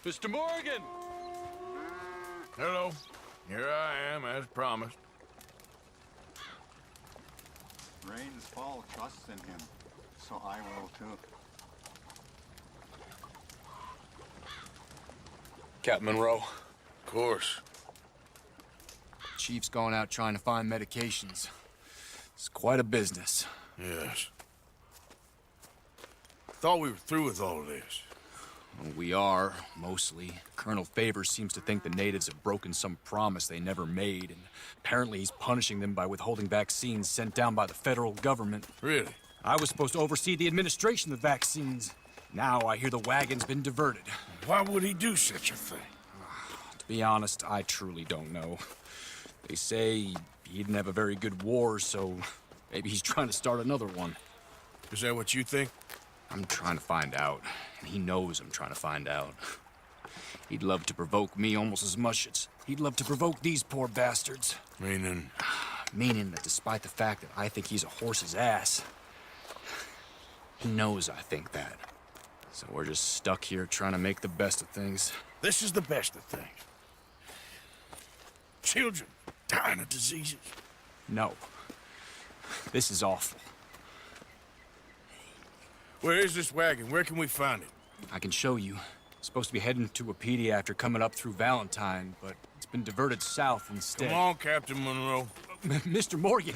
Mr. Morgan! Hello. Here I am, as promised. Rains fall trusts in him, so I will too. Captain Monroe. Of course. Chief's going out trying to find medications. It's quite a business. Yes. Thought we were through with all of this. Well, we are, mostly. Colonel Favors seems to think the natives have broken some promise they never made, and apparently he's punishing them by withholding vaccines sent down by the federal government. Really? I was supposed to oversee the administration of the vaccines. Now I hear the wagon's been diverted. Why would he do such a thing? To be honest, I truly don't know. They say he didn't have a very good war, so maybe he's trying to start another one. Is that what you think? I'm trying to find out, and he knows I'm trying to find out. He'd love to provoke me almost as much as he'd love to provoke these poor bastards. Meaning? Meaning that despite the fact that I think he's a horse's ass, he knows I think that. So we're just stuck here trying to make the best of things. This is the best of things. Children dying of diseases. No. This is awful. Where is this wagon? Where can we find it? I can show you. It's supposed to be heading to Wapiti after coming up through Valentine, but it's been diverted south instead. Come on, Captain Monroe. Mr. Morgan,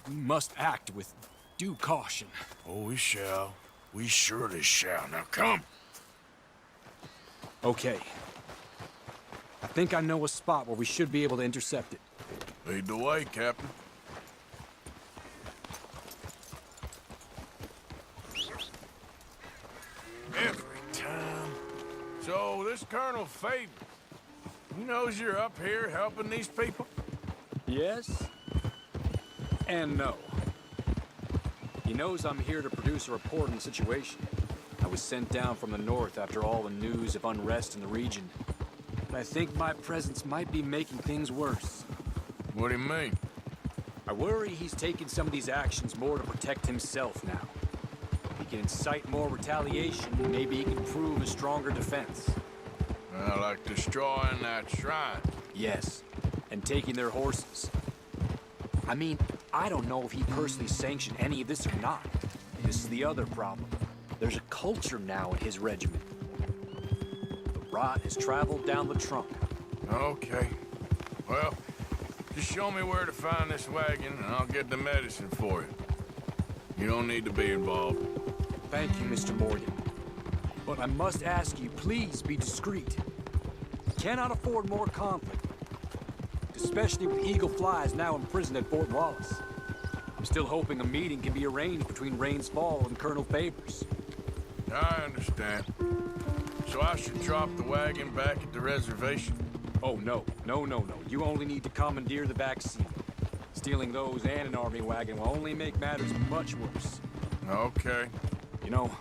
we must act with due caution. Oh, we shall. We surely shall. Now come. Okay. I think I know a spot where we should be able to intercept it. Lead the way, Captain. Every time. So, this Colonel Favors, he knows you're up here helping these people? Yes. And no. He knows I'm here to produce a report on the situation. I was sent down from the north after all the news of unrest in the region. But I think my presence might be making things worse. What do you mean? I worry he's taking some of these actions more to protect himself now. If he can incite more retaliation, maybe he can prove a stronger defense. Well, like destroying that shrine. Yes, and taking their horses. I mean, I don't know if he personally sanctioned any of this or not. This is the other problem. There's a culture now in his regiment. The rot has traveled down the trunk. Okay. Well, just show me where to find this wagon, and I'll get the medicine for you. You don't need to be involved. Thank you, Mr. Morgan. But I must ask you, please be discreet. We cannot afford more conflict. Especially with Eagle Flies now imprisoned at Fort Wallace. I'm still hoping a meeting can be arranged between Rains Fall and Colonel Favors. I understand. So I should drop the wagon back at the reservation? Oh, no. No. You only need to commandeer the vaccine. Stealing those and an army wagon will only make matters much worse. Okay. You know,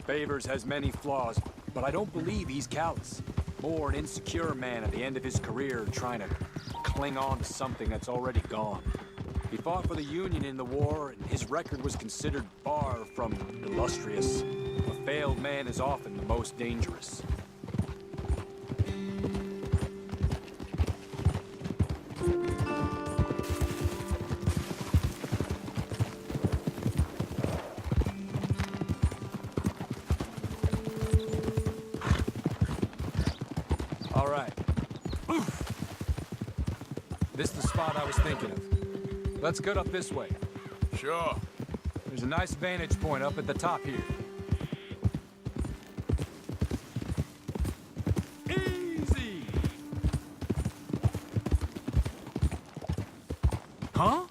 Favors has many flaws, but I don't believe he's callous. More an insecure man at the end of his career trying to cling on to something that's already gone. He fought for the Union in the war, and his record was considered far from illustrious. A failed man is often the most dangerous. All right. This is the spot I was thinking of. Let's get up this way. Sure. There's a nice vantage point up at the top here. Easy! Huh?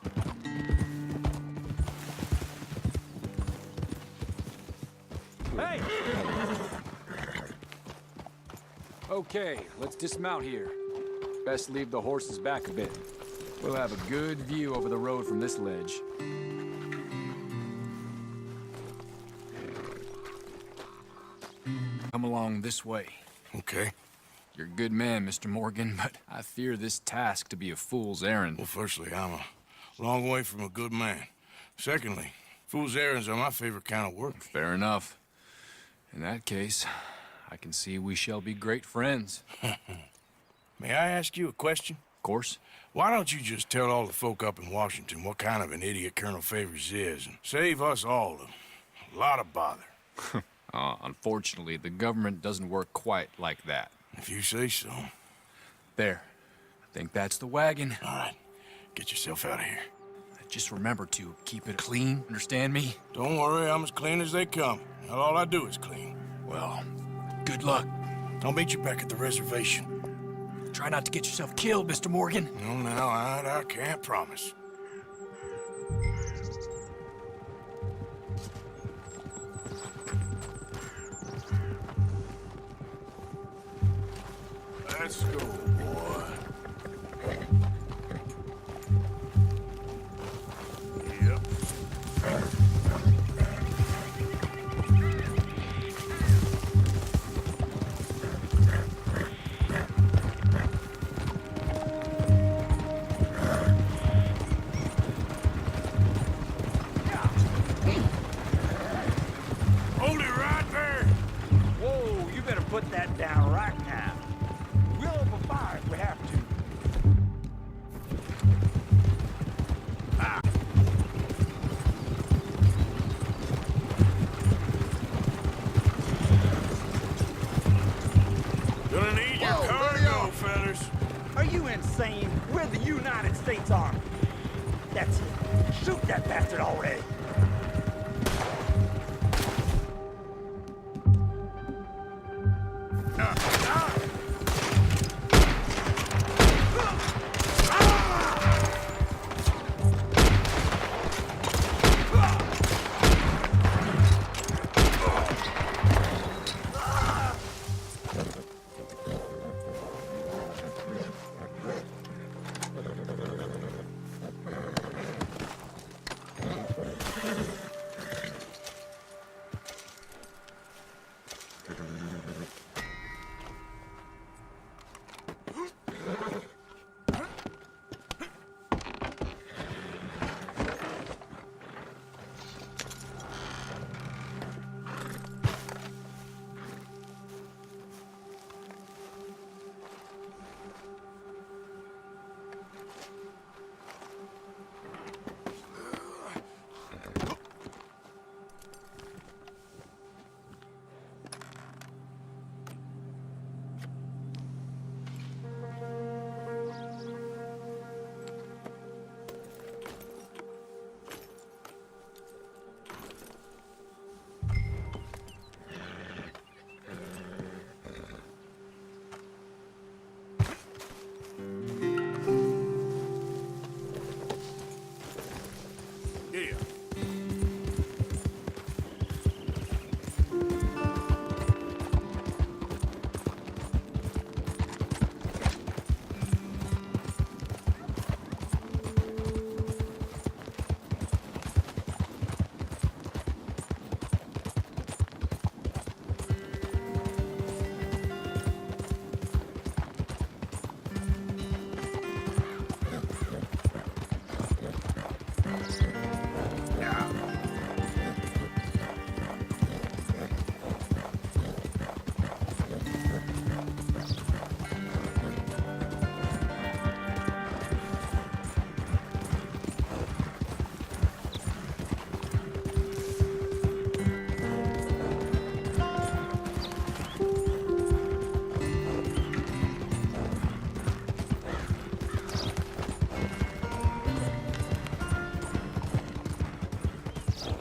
Hey! Okay, let's dismount here. Best leave the horses back a bit. We'll have a good view over the road from this ledge. Come along this way. Okay. You're a good man, Mr. Morgan, but I fear this task to be a fool's errand. Well, firstly, I'm a long way from a good man. Secondly, fool's errands are my favorite kind of work. Fair enough. In that case, I can see we shall be great friends. May I ask you a question? Of course. Why don't you just tell all the folk up in Washington what kind of an idiot Colonel Favors is and save us all a lot of bother? Unfortunately, the government doesn't work quite like that. If you say so. There. I think that's the wagon. All right, get yourself out of here. Just remember to keep it clean, understand me? Don't worry, I'm as clean as they come. Not all I do is clean. Well, good luck. I'll meet you back at the reservation. Try not to get yourself killed, Mr. Morgan. No, now, I can't promise. Let's go, boy. Yep. Hold it right there. Whoa, you better put that down right now. We'll open fire if we have to. Gonna need your Whoa, cargo, fellas. Are you insane? We're the United States Army. That's it. Shoot that bastard already. Here.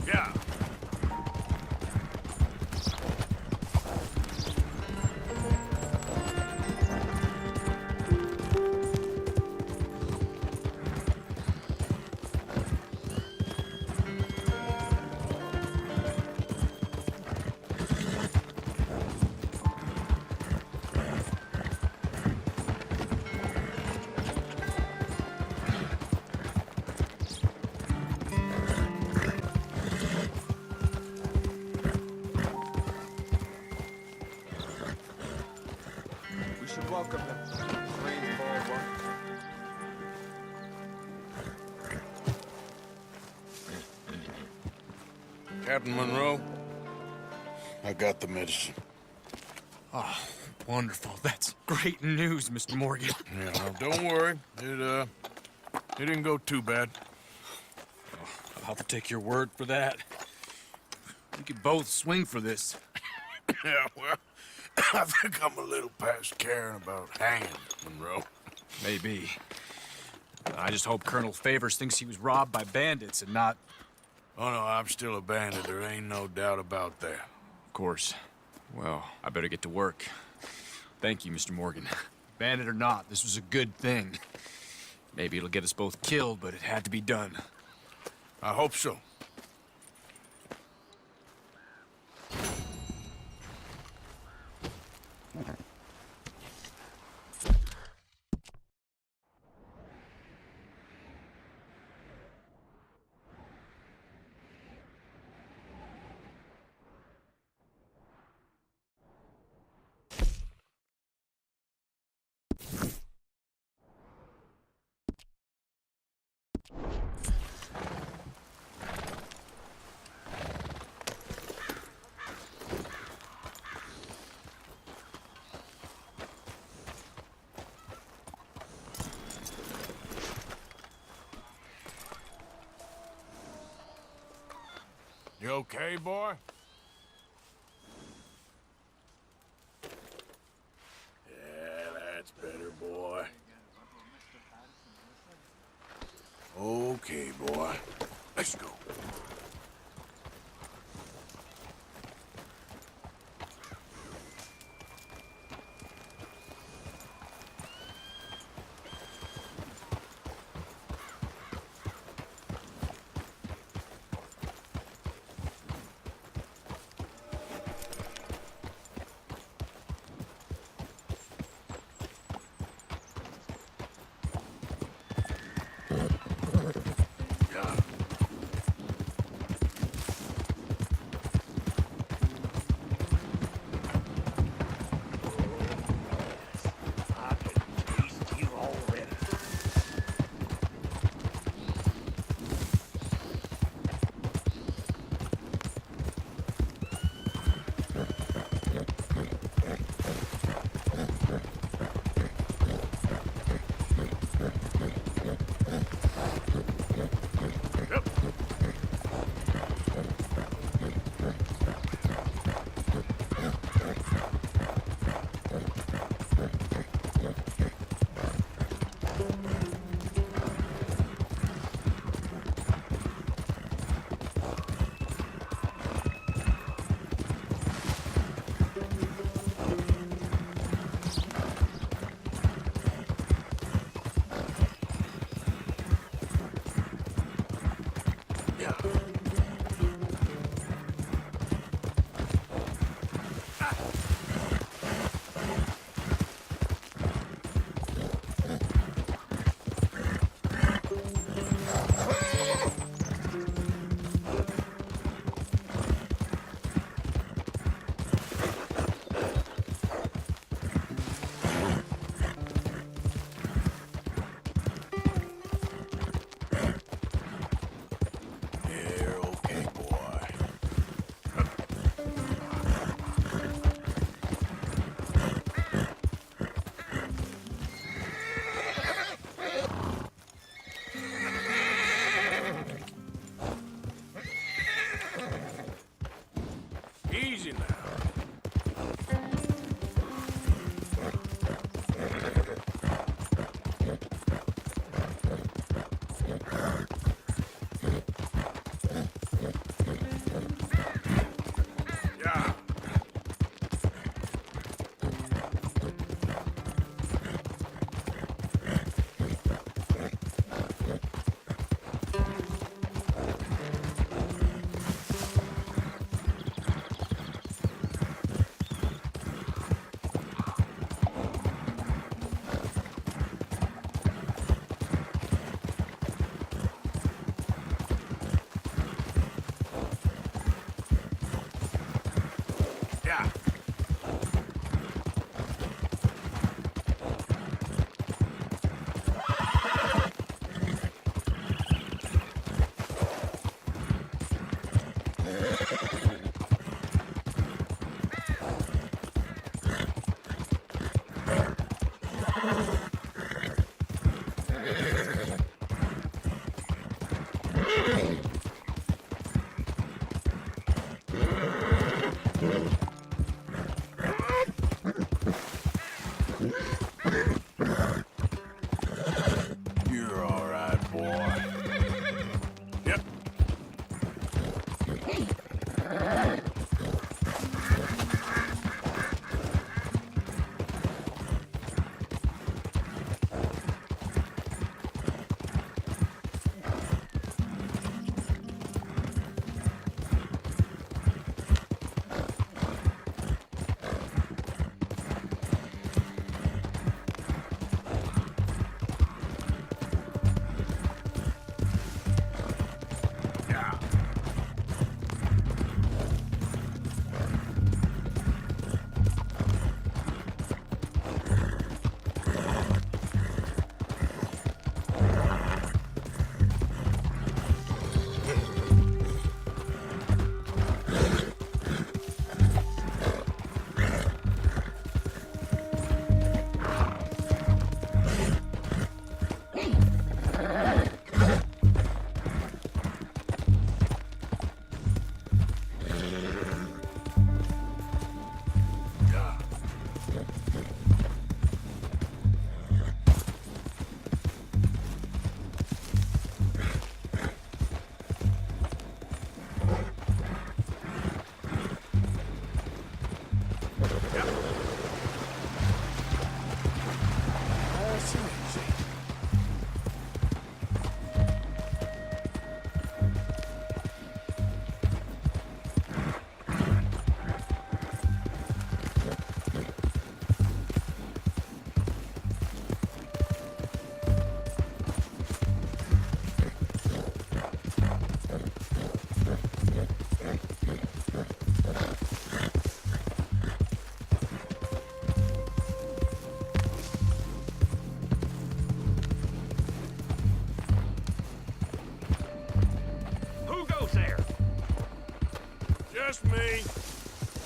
Yeah. We should welcome them. Rains fall one. Captain Monroe, I got the medicine. Wonderful. That's great news, Mr. Morgan. Yeah, well, don't worry. It didn't go too bad. I'll have to take your word for that. We could both swing for this. Yeah, well, I think I'm a little past caring about hanging, Monroe. Maybe. I just hope Colonel Favors thinks he was robbed by bandits and not... Oh, no, I'm still a bandit. There ain't no doubt about that. Of course. Well, I better get to work. Thank you, Mr. Morgan. Bandit or not, this was a good thing. Maybe it'll get us both killed, but it had to be done. I hope so. You okay, boy? Yeah, that's better, boy. Okay, boy. Let's go. just me.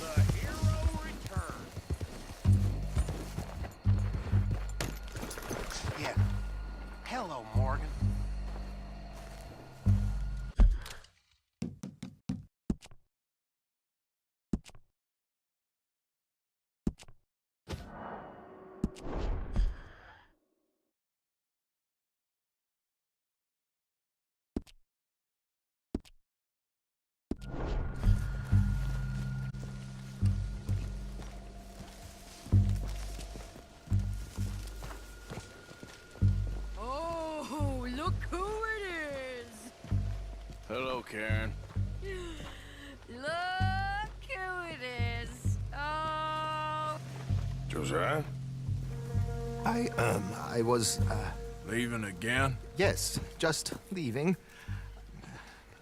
The hero returns. Yeah. Hello, Morgan. Oh, look who it is! Hello, Karen. Look who it is! Oh, Josiah? I was, Leaving again? yes, just leaving.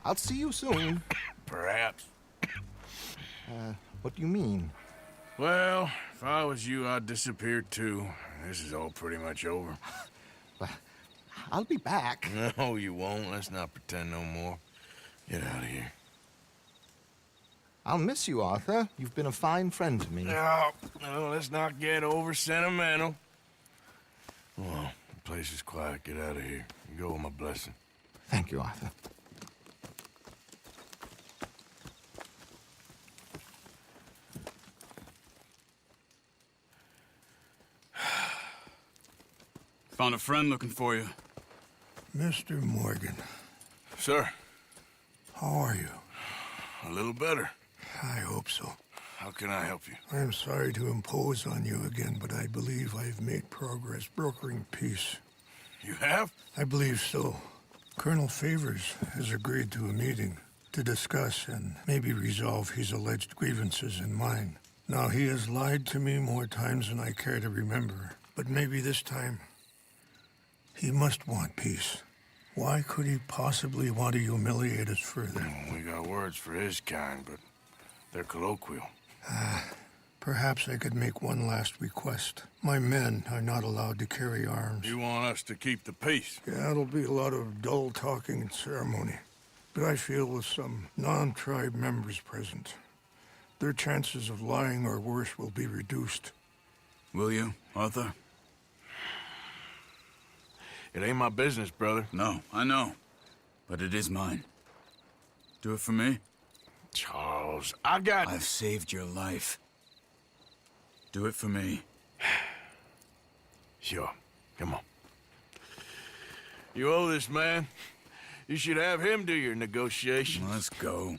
I'll see you soon. Perhaps. What do you mean? Well, if I was you, I'd disappear too. This is all pretty much over. Well, I'll be back. No, you won't. Let's not pretend no more. Get out of here. I'll miss you, Arthur. You've been a fine friend to me. No, let's not get over sentimental. Well, the place is quiet. Get out of here. You go with my blessing. Thank you, Arthur. Found a friend looking for you. Mr. Morgan, Sir, how are you? a little better. I hope so. How can I help you? I'm sorry to impose on you again, but I believe I've made progress brokering peace. You have? I believe so. Colonel Favors has agreed to a meeting to discuss and maybe resolve his alleged grievances and mine. Now, he has lied to me more times than I care to remember, but maybe this time he must want peace. Why could he possibly want to humiliate us further? We got words for his kind, but they're colloquial. Perhaps I could make one last request. My men are not allowed to carry arms. You want us to keep the peace? Yeah, it'll be a lot of dull talking and ceremony. But I feel with some non-tribe members present, their chances of lying or worse will be reduced. Will you, Arthur? It ain't my business, brother. No, I know. But it is mine. Do it for me? Charles, I got... I've saved your life. Do it for me. Sure. Come on. You owe this man. You should have him do your negotiations. Let's go.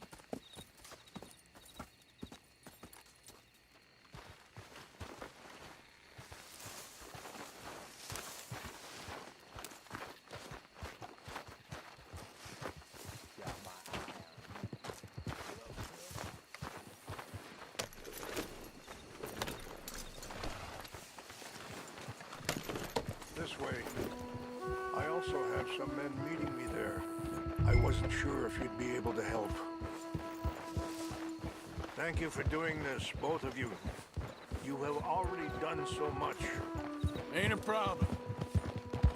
This way. I also have some men meeting me there. I wasn't sure if you'd be able to help. Thank you for doing this, both of you. You have already done so much. Ain't a problem.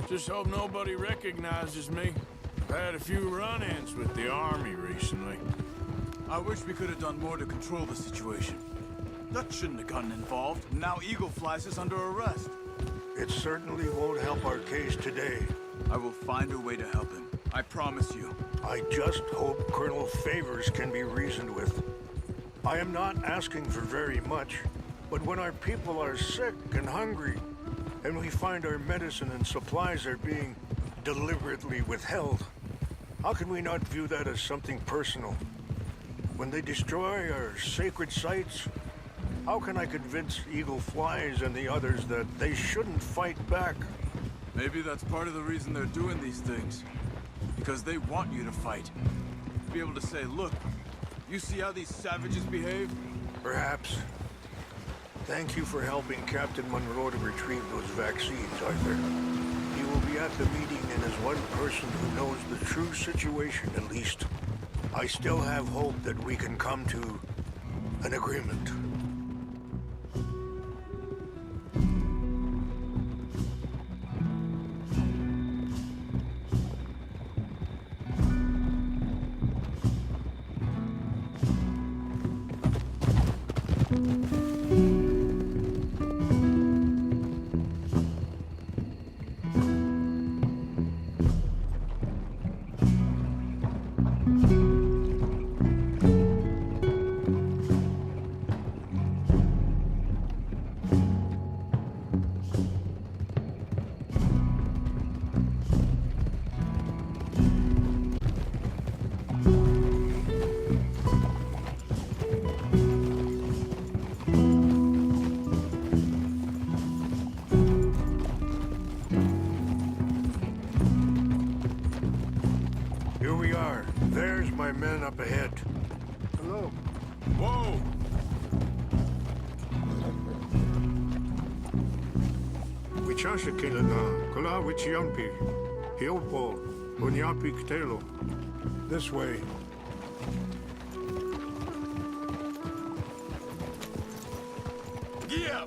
Just hope nobody recognizes me. I've had a few run-ins with the army recently. I wish we could have done more to control the situation. Dutch shouldn't have gotten involved. Now Eagle Flies is under arrest. It certainly won't help our case today. I will find a way to help him. I promise you. I just hope Colonel Favors can be reasoned with. I am not asking for very much, but when our people are sick and hungry, and we find our medicine and supplies are being deliberately withheld, how can we not view that as something personal? When they destroy our sacred sites, how can I convince Eagle Flies and the others that they shouldn't fight back? Maybe that's part of the reason they're doing these things. Because they want you to fight. Be able to say, look, you see how these savages behave? Perhaps. Thank you for helping Captain Monroe to retrieve those vaccines, Arthur. He will be at the meeting and is one person who knows the true situation, at least. I still have hope that we can come to an agreement. are. There's my men up ahead. Hello. Whoa! Wichasha Kilana, Kula Wichiampi, Hiopo, Bunyapi Ktelo. This way. Yeah!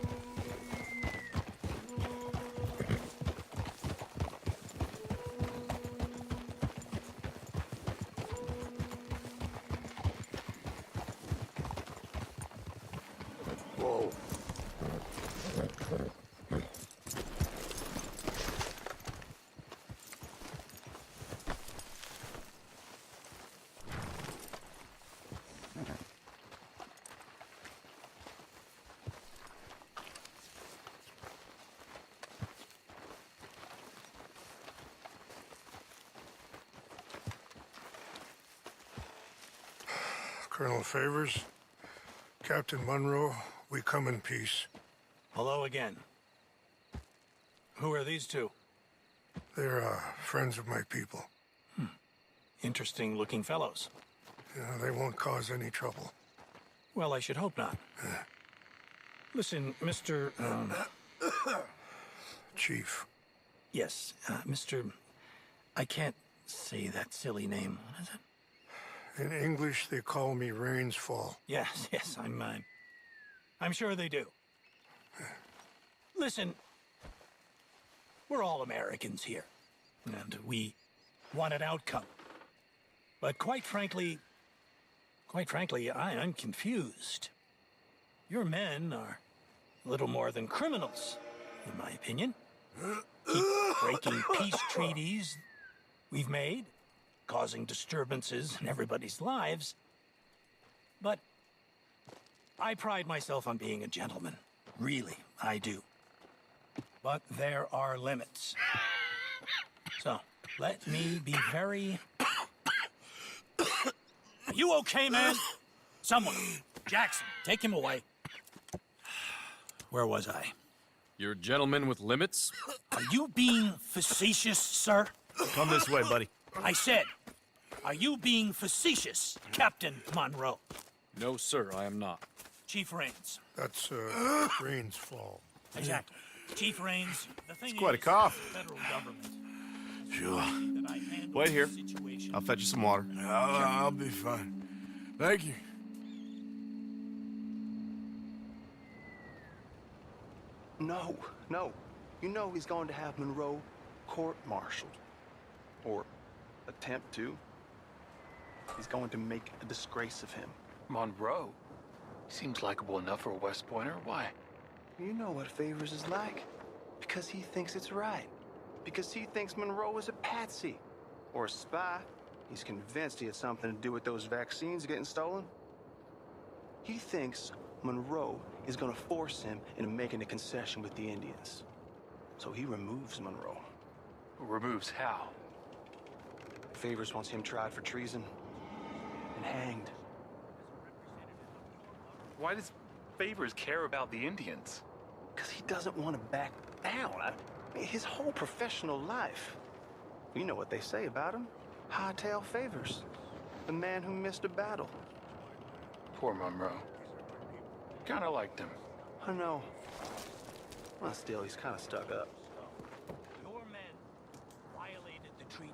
Whoa. Colonel Favors, Captain Monroe, we come in peace. Hello again. Who are these two? They're friends of my people. Interesting looking fellows. Yeah, they won't cause any trouble. Well, I should hope not. Listen, Mr. Chief. Yes, Mr. I can't say that silly name. What is it? In English, they call me Rains Fall. Yes, yes, I'm sure they do. Listen, we're all Americans here, and we want an outcome. But quite frankly, I'm confused. Your men are a little more than criminals, in my opinion. Keep breaking peace treaties we've made, causing disturbances in everybody's lives. But I pride myself on being a gentleman. Really, I do. But there are limits. So, let me be very... Are you okay, man? Someone. Jackson, take him away. Where was I? You're a gentleman with limits? Are you being facetious, sir? Come this way, buddy. I said, are you being facetious, Captain Monroe? No, sir, I am not. Chief Rains. That's, Rains Fall. Exactly. Chief Rains, the thing It's quite a is, cough. the federal government. Sure. That I handle Wait here. the situation. I'll fetch you some water. I'll be fine. Thank you. No, no. You know he's going to have Monroe court-martialed. Or attempt to. He's going to make a disgrace of him. Monroe? Seems likable enough for a West Pointer. Why? You know what Favors is like. Because he thinks it's right. Because he thinks Monroe is a patsy. Or a spy. He's convinced he had something to do with those vaccines getting stolen. He thinks Monroe is gonna force him into making a concession with the Indians. So he removes Monroe. Removes how? Favors wants him tried for treason and hanged. Why does Favors care about the Indians? Because he doesn't want to back down. I mean, his whole professional life. You know what they say about him. Hightail Favors. The man who missed a battle. Poor Monroe. Kinda liked him. I know. Well, still, he's kind of stuck up. Your men violated the treaty.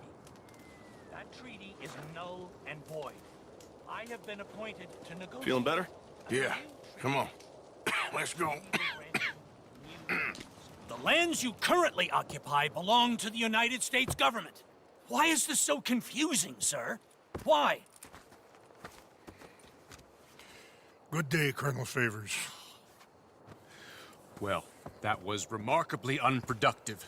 That treaty is null and void. I have been appointed to negotiate. Feeling better? Yeah, come on. Let's go. The lands you currently occupy belong to the United States government. Why is this so confusing, sir? Why? Good day, Colonel Favors. Well, that was remarkably unproductive.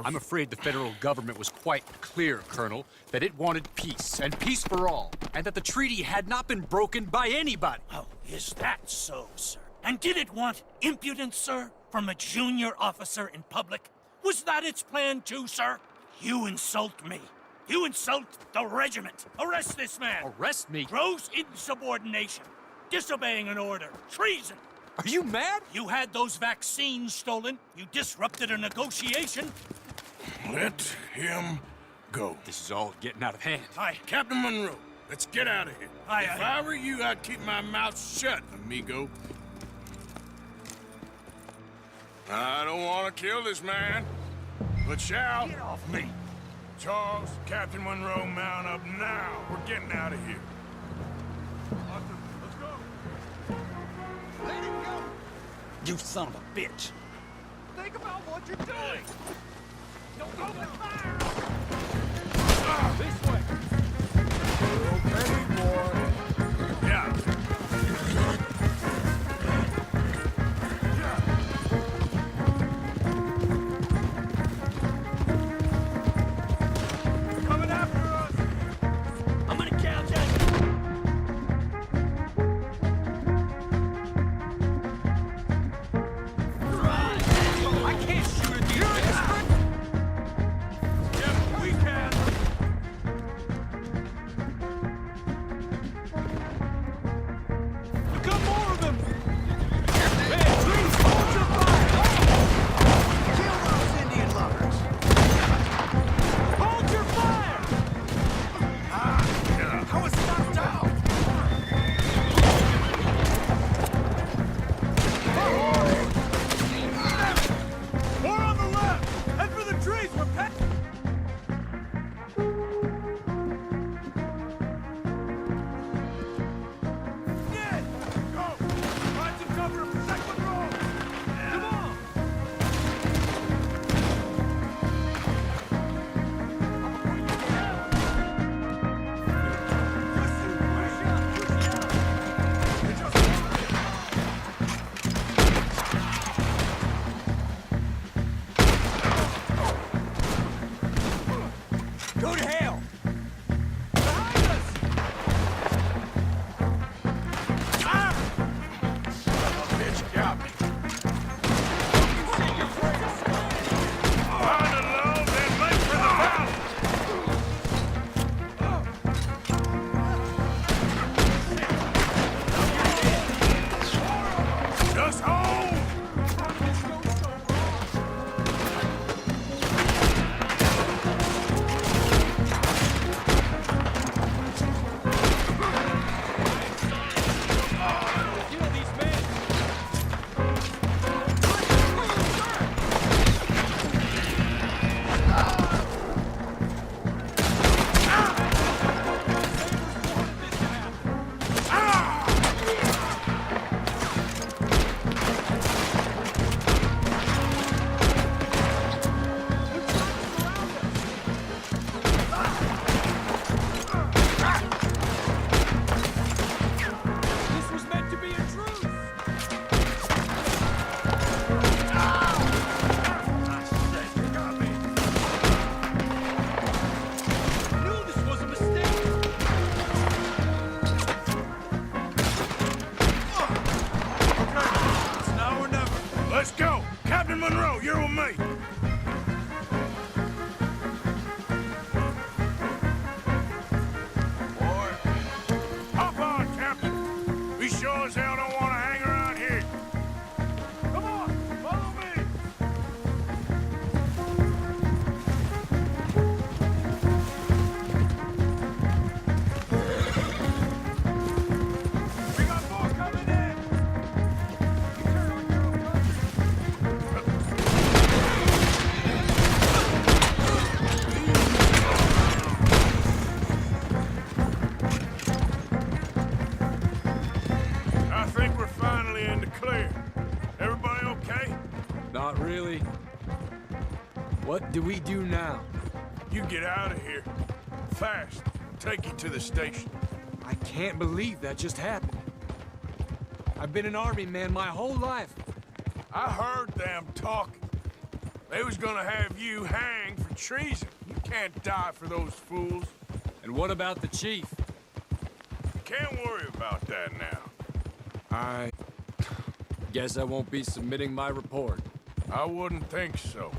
I'm afraid the federal government was quite clear, Colonel, that it wanted peace, and peace for all, and that the treaty had not been broken by anybody. Oh, is that so, sir? And did it want impudence, sir, from a junior officer in public? Was that its plan too, sir? You insult me. You insult the regiment. Arrest this man. Arrest me? Gross insubordination. Disobeying an order. Treason. Are you mad? You had those vaccines stolen. You disrupted a negotiation. Let him go. This is all getting out of hand. Hi, Captain Monroe. Let's get out of here. If I were you, I'd keep my mouth shut, amigo. I don't want to kill this man, but shall. Get off me! Charles, Captain Monroe, mount up now. We're getting out of here. Arthur, let's go. Let it go! You son of a bitch! Think about what you're doing. Don't open fire! This way. Okay, boy. Yeah. Coming after us. I'm gonna count you! I can't shoot at these bastards! Yep, we can. Look up more of them. Man, please hold your fire. Kill those Indian lovers! Hold your fire. I was knocked out! More on the left. Head for the trees. We're past. Ned, go. Find some cover and protect Monroe. Come on. Go to hell! Behind us. Bitch got me. Find a low, then make for the valley. Just hold! You know these men. This was meant to be a truce. I knew this was a mistake. Okay, it's now or never. Let's go! Captain Monroe, you're with me! Hop on, Captain! We sure as hell don't want to hang around here. Come on, follow me. We got more coming in. You turn on your own gun. I think we're finally in the clear. Everybody okay? Not really. What do we do now? You get out of here. Fast. Take you to the station. I can't believe that just happened. I've been an army man my whole life. I heard them talking. They was gonna have you hanged for treason. You can't die for those fools. And what about the chief? Can't worry about that now. I guess I won't be submitting my report. I wouldn't think so.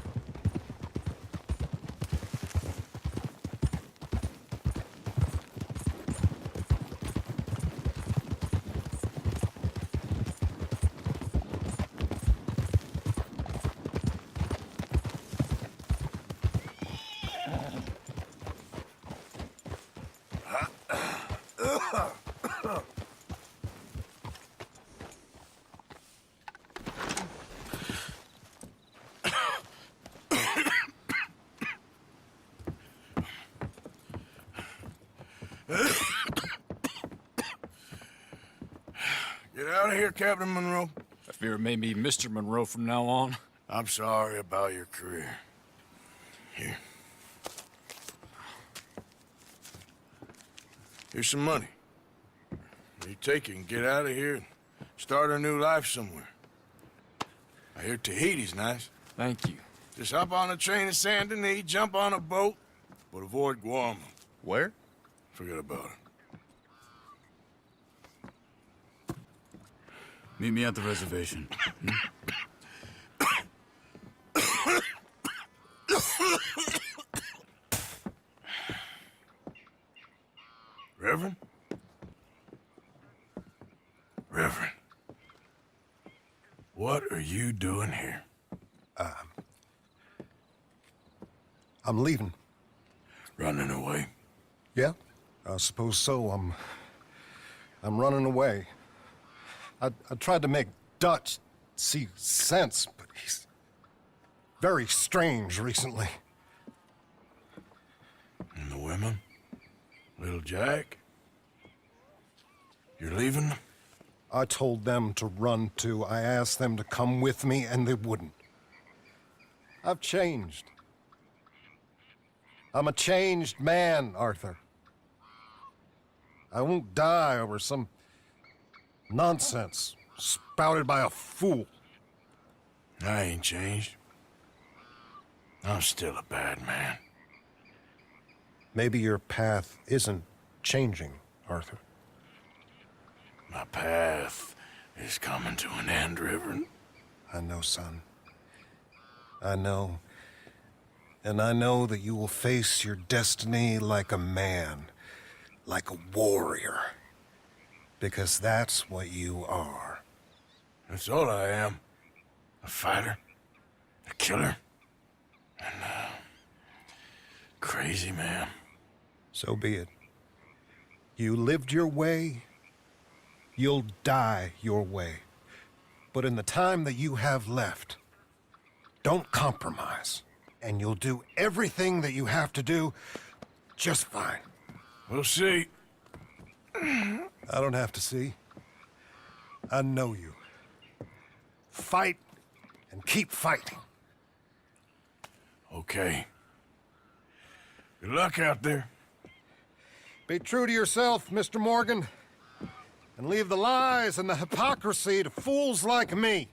Get out of here, Captain Monroe. I fear it may be Mr. Monroe from now on. I'm sorry about your career. Here. Here's some money. You take it and get out of here and start a new life somewhere. I hear Tahiti's nice. Thank you. Just hop on a train to Saint Denis, jump on a boat, but avoid Guam. Where? Forget about it. Meet me at the reservation. Reverend? Reverend. What are you doing here? I'm leaving. Running away? Yeah, I suppose so. I'm running away. I tried to make Dutch see sense, but he's very strange recently. And the women? Little Jack? You're leaving? I told them to run too. I asked them to come with me, and they wouldn't. I've changed. I'm a changed man, Arthur. I won't die over some nonsense spouted by a fool. I ain't changed. I'm still a bad man. Maybe your path isn't changing, Arthur. My path is coming to an end, Reverend. I know, son. I know. And I know that you will face your destiny like a man, like a warrior. Because that's what you are. That's all I am. A fighter, a killer, and a crazy man. So be it. You lived your way, you'll die your way. But in the time that you have left, don't compromise. And you'll do everything that you have to do just fine. We'll see. I don't have to see. I know you. Fight and keep fighting. Okay. Good luck out there. Be true to yourself, Mr. Morgan. And leave the lies and the hypocrisy to fools like me.